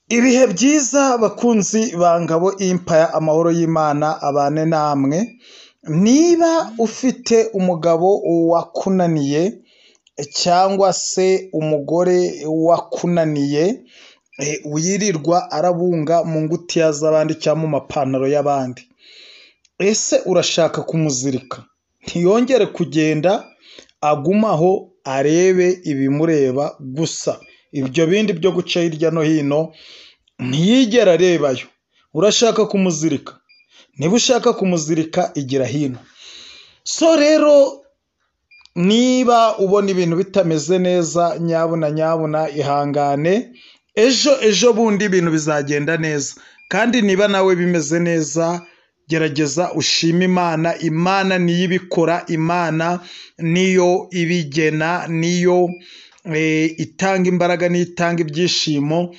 Ibihe byiza bakunzi ba Ngabo Empire, amahoro y'Imana abane namwe. Niba ufite umugabo wakunaniye cyangwa se umugore wakunaniye, wirirwa arabunga mu ngutiya z'abandi cyangwa mu mapantaro y'abandi, ese urashaka kumuzirika ntiyongere kugenda, agumaho arebe ibimureba gusa, ibyo bindi byo guca hirya no hino ntiyigera arebayo. Urashaka kumuzirika? Niba ushaka kumuzirika igira hino. So rero niba ubona ibintu bitameze neza, nyabuna ihangane, ejo bundi ibintu bizagenda neza. Kandi niba nawe bimeze neza, gerageza ushime Imana. Imana niyo ibikora, Imana niyo ibigena, niyo itanga imbaraga, niyo itanga ibyishimo.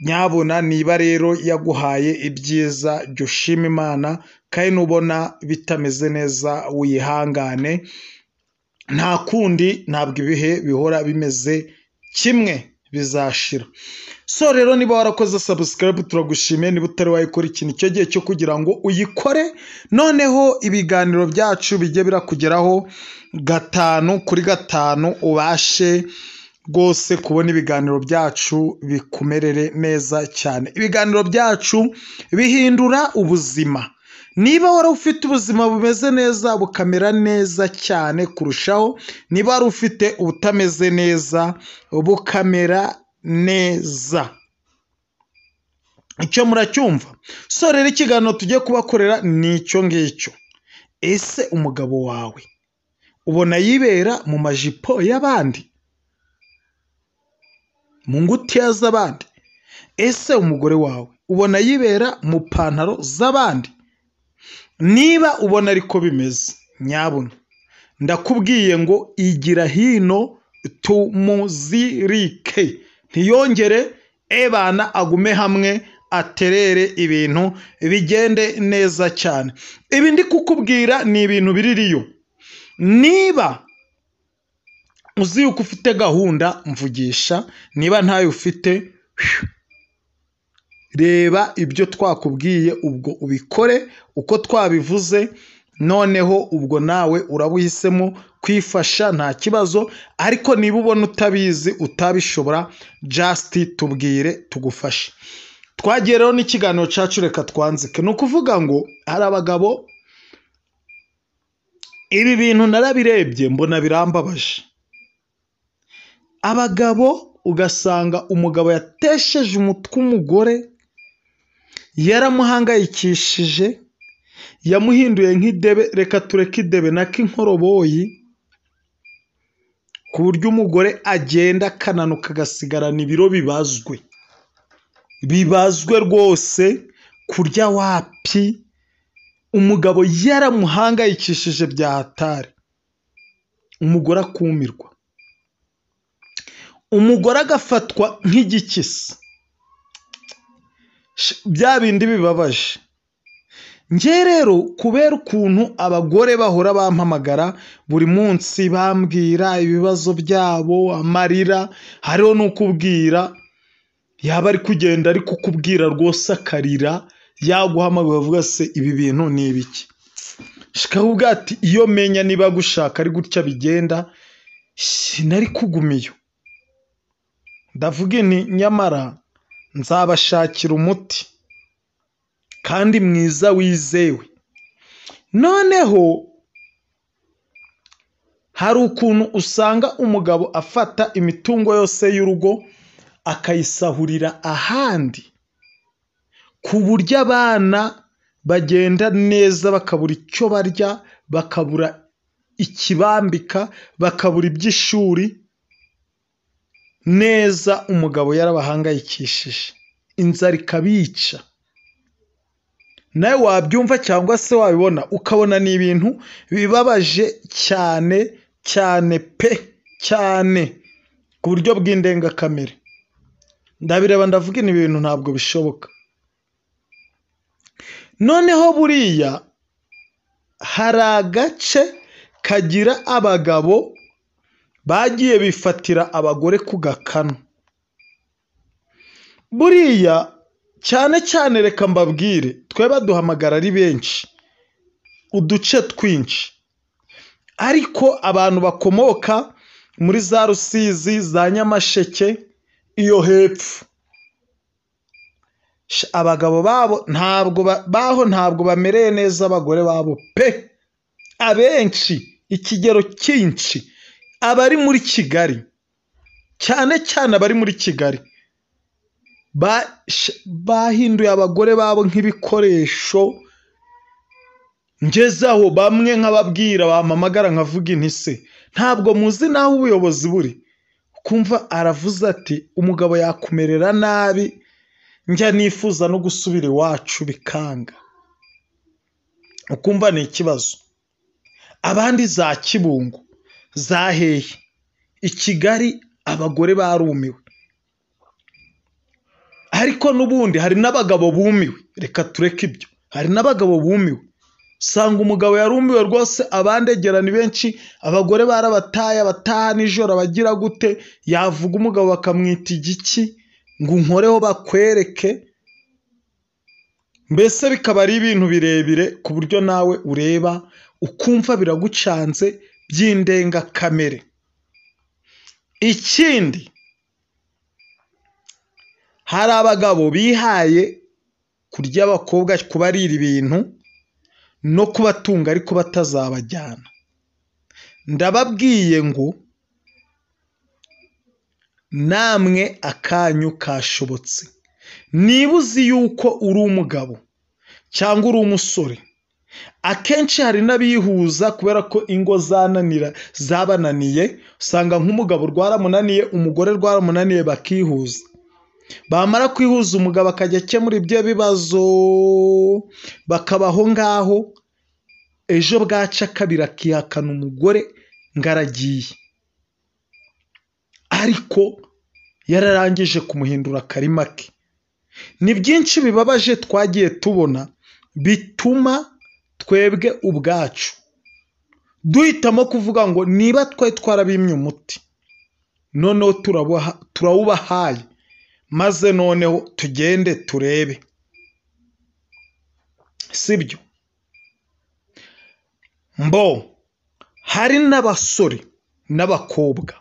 Nyabuna niba rero yaguhaye ibyiza, jya ushima Imana, kandi nubona bitameze neza wihangane, nta kundi, ntabwo ibihe bihora bimeze kimwe, bizashira. So rero niba warakoze subscribe turagushimiye, niba utari wayikora ikintu icyo gihe cyo kugira ngo uyikore, noneho ibiganiro byacu bijye birakugeraho 5/5, ubashe rwose kubona ibiganiro byacu bikumerere neza cyane. Ibiganiro byacu bihindura ubuzima. Niba wari ufite ubuzima bumeze neza bukamera neza cyane kurushaho, niba wari ufite ubutameze neza bukamera neza, icyo muracyumva. So rero ikiganiro tugiye kubakorera ni icyo ngicyo. Ese umugabo wawe ubona yibera mu majipo y'abandi, mu ngutiya z'abandi? Ese umugore wawe ubona yibera mu pantaro z'abandi? Niba ubona ariko bimeze, nyabuna ndakubwiye ngo igira hino tumuzirike, ntiyongere ebana agume hamwe, aterere ibintu bigende neza cyane. Ibi ndi kukubwira ni ibintu biririyo. Niba uzi yuko ufite gahunda, mvugisha. Niba ntayo ufite, reba ibyo twakubwiye ubwo ubikore uko twabivuze, noneho ubwo nawe urabuhisemo kwifasha, nta kibazo. Ariko niba ubona utabizi, utabishobora, just tubwire tugufashe. Twagiye rero n'ikiganiro cyacu, reka twanzike. Ni ukuvuga ngo hari abagabo, ibi bintu narabirebye mbona birambabaje. Abagabo ugasanga umugabo yatesheje umutwe umugore, yaramuhangayikishije, yamuhinduye nk'idebe, reka tureke idebe n'ak'inkoroboyi, ku buryo umugore agenda akananuka agasigarana ibiro bibazwe rwose, kurya wapi. Umugabo yaramuhangayikishije bya hatari, umugore akumirwa, umugore agafatwa nk'igikisi. Bya bindi bibabaje. Nge rero kubera ukuntu abagore bahora bampamagara buri munsi bambwira ibibazo byabo, amarira, hariho n'ukubwira yaba ari kugenda ari kukubwira rwose akarira, yaguhamagara avuga se ibi bintu ni ibiki. Shikavuga ati iyo menya niba gushaka ari gutya bigenda, sinari kugumiyo. Ndavuga nti nyamara nzabashakira umuti kandi mwiza wizewe. Noneho hari ukuntu usanga umugabo afata imitungo yose y'urugo akayisahurira ahandi, ku buryo abana bagenda neza bakabura icyo barya, bakabura ikibambika, bakabura iby'ishuri. Neza umugabo yarabahangayikishije, inzara ikabica. Nawe wabyumva cyangwa se wabibona ukabona ni ibintu bibabaje cyane cyane pe, cyane ku buryo bw'indengakamere. Ndabireba ndavuga ni ibintu ntabwo bishoboka. Noneho buriya hari agace kagira abagabo bagiye bifatira abagore ku gakanu. buriya cyane cyane reka mbabwire twe baduhamagara ari benshi uduce twinshi, ariko abantu bakomoka muri za Rusizi, za Nyamasheke, iyo hepfo, abagabo babo ntabwo bamereye neza abagore babo pe. Abenshi, ikigero cyinshi, abari muri Kigali, cyane cyane abari muri Kigali, bahinduye abagore babo nk'ibikoresho. Ngezaho bamwe nkababwira, bampamagara nkavuga inti se ntabwo muzi naho ubuyobozi buri, kumva aravuze ati umugabo yakumerera nabi, njya nifuza no gusubira iwacu bikanga, ukumva ni ikibazo. Abandi za Kibungo, za hehe, i Kigali abagore barumiwe, ariko n'ubundi hari n'abagabo bumiwe. Reka tureke ibyo, hari n'abagabo bumiwe, sanga umugabo yarumiwe rwose, abandegera ni benshi, abagore barabataye, abataha nijoro, abagira gute, yavuga umugabo bakamwita igiki, ngo unkoreho bakwereke, mbese bikaba ari ibintu birebire ku buryo nawe ureba ukumva biragucanze by'indengakamere. Ikindi, hari abagabo bihaye kurya abakobwa, kubarira ibintu no kubatunga ariko batazabajyana. Ndababwiye ngo namwe akanyu kashobotse. Niba uzi yuko uri umugabo cyangwa uri umusore, akenshi hari n'abihuza kubera ko ingo zabananiye, usanga nk'umugabo rwaramunaniye, umugore rwaramunaniye, bakihuza. Bamara kwihuza, umugabo akajya akemura ibyo bibazo, bakabaho ngaho, ejo bwaca kabiri akihakana umugore ngaragiye, ariko yararangije kumuhindura akarima ke. Ni byinshi bibabaje twagiye tubona bituma twebwe ubwacu duhitamo kuvuga ngo niba twari twarabimye umuti, noneho turawubahaye, maze noneho tugende turebe, sibyo? Hari n'abasore n'abakobwa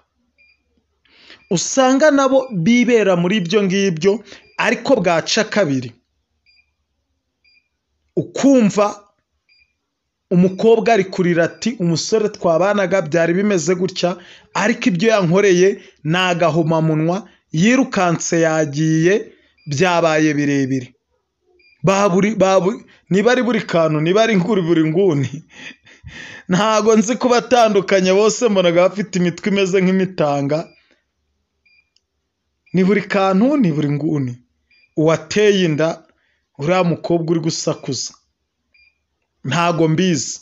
usanga nabo bibera muri ibyo ngibyo, ariko bwaca kabiri ukumva umukobwa ari kurira ati umusore twabanaga byari bimeze gutya, ariko ibyo yankoreye ni agahomamunwa, yirukanse yagiye, byabaye birebire. Niba ari buri kantu, niba ari buri nguni, ntago nzi kubatandukanya, bose mbonaga bafite imitwe imeze nk'imitanga. Ni buri kantu, ni buri nguni. Uwateye inda uriya mukobwa uri gusakuza, ntago mbizi.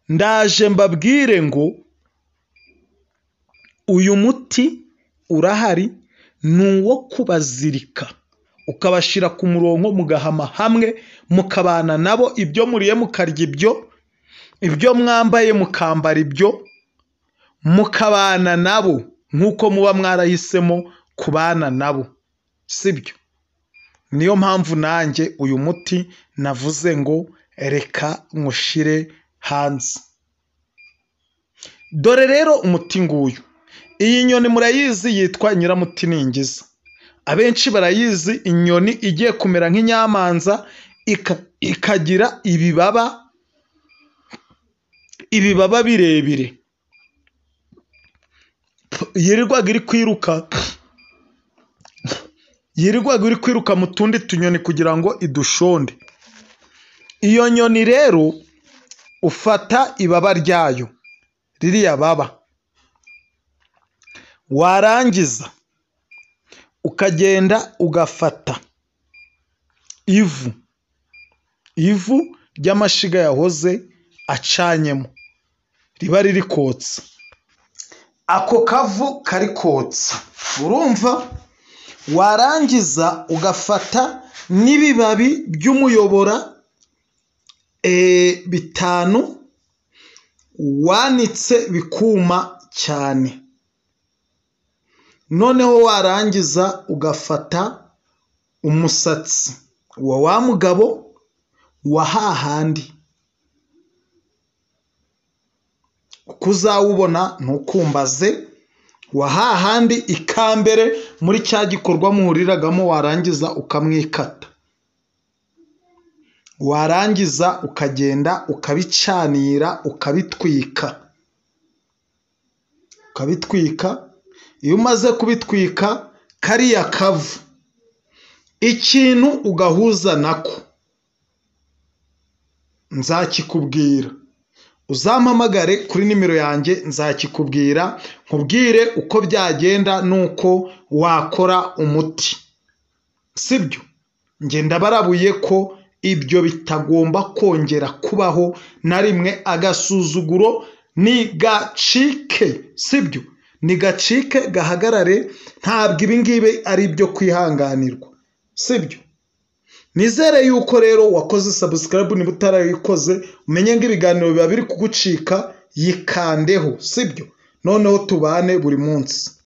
Ndaje mbabwire ngo uyu muti urahari, ni uwo kubazirika, ukabashyira ku murongo, mugahama hamwe, mukabana nabo, ibyo muriye mukarya ibyo mwambaye mukambara ibyo, mukabana nabo nk'uko muba mwarahisemo kubana nabo, sibyo? Niyo mpamvu nanjye uyu muti navuze ngo reka nywushire hanze. Dore rero umuti nguyu. Iyi nyoni murayizi, yitwa Nyiramutiningiza. Abenshi barayizi, inyoni igiye kumera nk'inyamanza, ikagira ibibaba birebire, yirirwaga iri kwiruka mu tundi tunyoni kugira ngo idushonde. Iyo nyoni rero ufata ibaba ryayo, ririya baba, warangiza ukagenda ugafata ivu ry'amashiga yahoze acanyemo, riba riri kotsa, ako kavu kari kotsa, urumva? Warangiza ugafata n'ibibabi by'umuyobora 5 wanitse bikuma cyane. Noneho warangiza ugafata umusatsi wa mugabo wa hahandi uko uzawubona ntukumbaze, wa hahandi ikambere muri cya gikorwa muhuriragamo warangiza ukamwikata, warangiza ukagenda ukabicanira ukabitwika. Iyo umaze kubitwika kariya kavu ikintu ugahuza nako nzakikubwira, uzampamagare kuri nimero yanjye nzakikubwira, nkubwire uko byagenda nuko wakora umuti, sibyo? Nge ndabarabuye ko ibyo bitagomba kongera kubaho na rimwe. Agasuzuguro ni gacike, sibyo? Ni gacike gahagarare, ntabwo ibi ngibi ari ibyo kwihanganirwa, sibyo? Nizere yuko rero wakoze subscribe, niba utarayikoze umenye ngo ibiganiro biba biri kugucika, yikandeho, sibyo? Noneho tubane buri munsi.